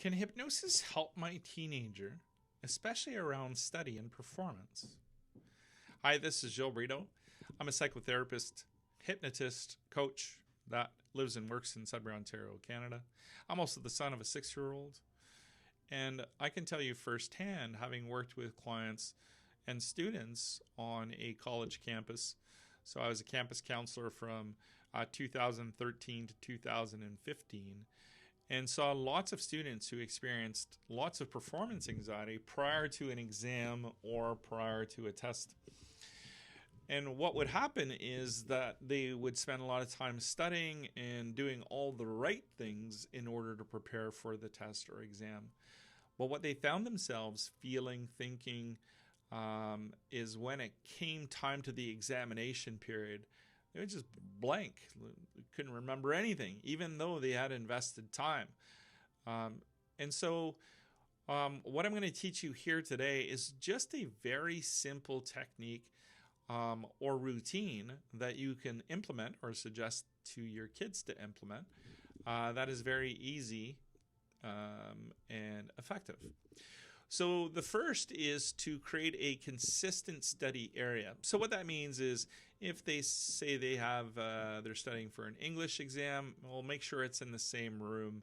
Can hypnosis help my teenager, especially around study and performance? Hi, this is Joe Brito. I'm a psychotherapist, hypnotist, coach that lives and works in Sudbury, Ontario, Canada. I'm also the son of a 6-year-old. And I can tell you firsthand, having worked with clients and students on a college campus. So I was a campus counselor from 2013 to 2015 and saw lots of students who experienced lots of performance anxiety prior to an exam or prior to a test. And what would happen is that they would spend a lot of time studying and doing all the right things in order to prepare for the test or exam. But what they found themselves feeling, thinking, is when it came time to the examination period, they were just blank, couldn't remember anything, even though they had invested time. And so what I'm going to teach you here today is just a very simple technique or routine that you can implement or suggest to your kids to implement that is very easy and effective. So the first is to create a consistent study area. So what that means is if they say they have, they're studying for an English exam, well, make sure it's in the same room.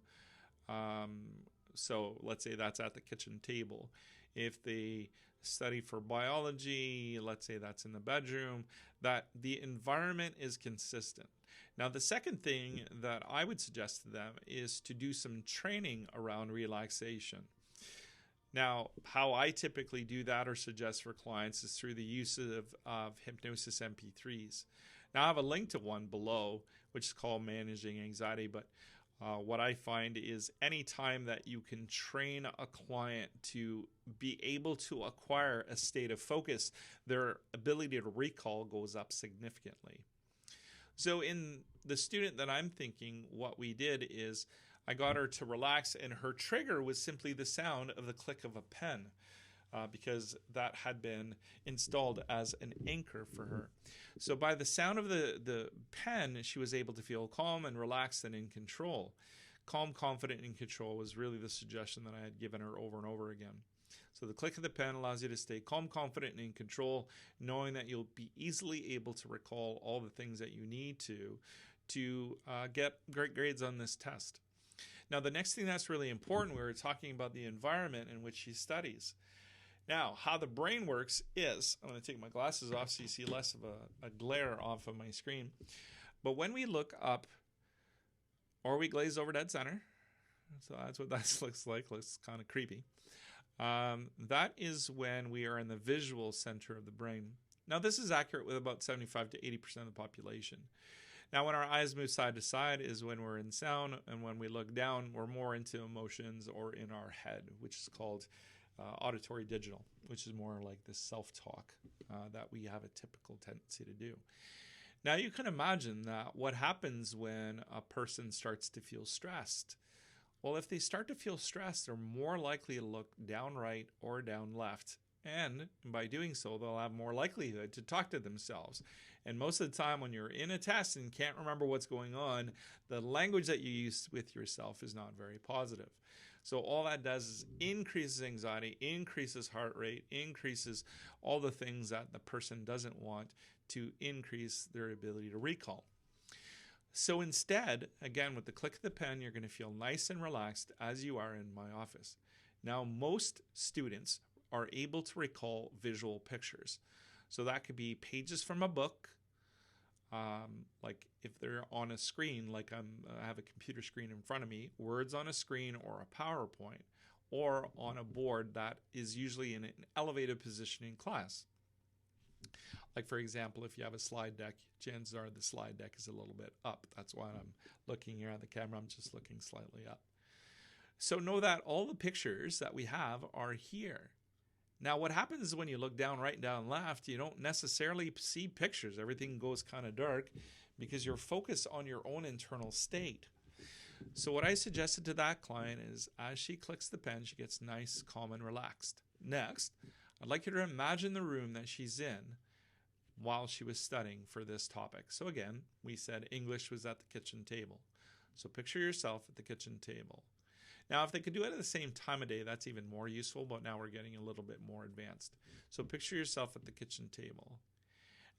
So let's say that's at the kitchen table. If they study for biology, let's say that's in the bedroom, that the environment is consistent. Now, the second thing that I would suggest to them is to do some training around relaxation. Now, how I typically do that or suggest for clients is through the use of Hypnosis MP3s. Now, I have a link to one below, which is called Managing Anxiety, but what I find is anytime that you can train a client to be able to acquire a state of focus, their ability to recall goes up significantly. So in the student that I'm thinking, what we did is I got her to relax, and her trigger was simply the sound of the click of a pen because that had been installed as an anchor for her. So by the sound of the pen, she was able to feel calm and relaxed and in control. Calm, confident, and in control was really the suggestion that I had given her over and over again. So the click of the pen allows you to stay calm, confident, and in control, knowing that you'll be easily able to recall all the things that you need to get great grades on this test. Now, the next thing that's really important, we were talking about the environment in which she studies. Now, how the brain works is, I'm going to take my glasses off so you see less of a glare off of my screen. But when we look up, or we glaze over dead center, so that's what that looks like, looks kind of creepy. That is when we are in the visual center of the brain. Now, this is accurate with about 75 to 80% of the population. Now, when our eyes move side to side is when we're in sound, and when we look down, we're more into emotions or in our head, which is called auditory digital, which is more like the self-talk that we have a typical tendency to do. Now, you can imagine that what happens when a person starts to feel stressed. Well, if they start to feel stressed, they're more likely to look down right or down left. And by doing so, they'll have more likelihood to talk to themselves. And most of the time when you're in a test and can't remember what's going on, the language that you use with yourself is not very positive. So all that does is increases anxiety, increases heart rate, increases all the things that the person doesn't want to increase their ability to recall. So instead, again, with the click of the pen, you're going to feel nice and relaxed as you are in my office. Now, most students are able to recall visual pictures. So that could be pages from a book, like if they're on a screen, like I have a computer screen in front of me, words on a screen or a PowerPoint, or on a board that is usually in an elevated position in class. Like, for example, if you have a slide deck, chances are the slide deck is a little bit up. That's why I'm looking here at the camera. I'm just looking slightly up. So know that all the pictures that we have are here. Now, what happens is when you look down right and down left, you don't necessarily see pictures. Everything goes kind of dark because you're focused on your own internal state. So what I suggested to that client is as she clicks the pen, she gets nice, calm, and relaxed. Next, I'd like you to imagine the room that she's in while she was studying for this topic. So again, we said English was at the kitchen table. So picture yourself at the kitchen table. Now, if they could do it at the same time of day, that's even more useful, but now we're getting a little bit more advanced. So picture yourself at the kitchen table,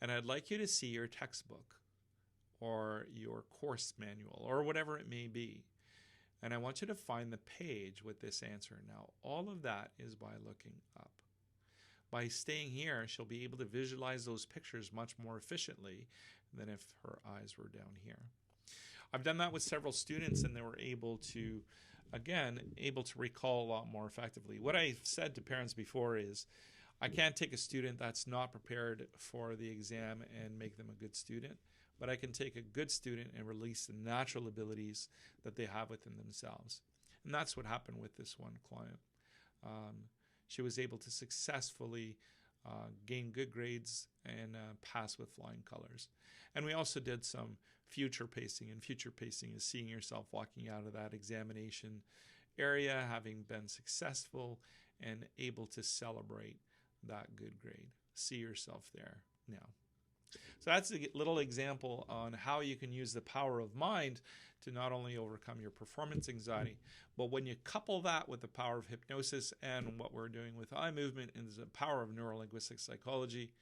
and I'd like you to see your textbook or your course manual or whatever it may be. And I want you to find the page with this answer. Now, all of that is by looking up. By staying here, she'll be able to visualize those pictures much more efficiently than if her eyes were down here. I've done that with several students, and they were able to, again, recall a lot more effectively. What I've said to parents before is, I can't take a student that's not prepared for the exam and make them a good student, but I can take a good student and release the natural abilities that they have within themselves. And that's what happened with this one client. She was able to successfully gain good grades and pass with flying colors. And we also did some future pacing, and future pacing is seeing yourself walking out of that examination area, having been successful and able to celebrate that good grade. See yourself there now. So that's a little example on how you can use the power of mind to not only overcome your performance anxiety, but when you couple that with the power of hypnosis and what we're doing with eye movement and the power of neurolinguistic psychology,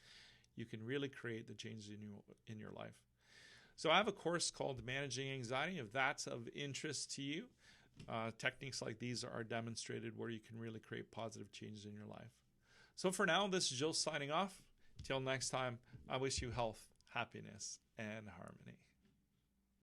you can really create the change in your life. So I have a course called Managing Anxiety. If that's of interest to you, techniques like these are demonstrated where you can really create positive changes in your life. So for now, this is Jill signing off. Till next time, I wish you health, happiness, and harmony.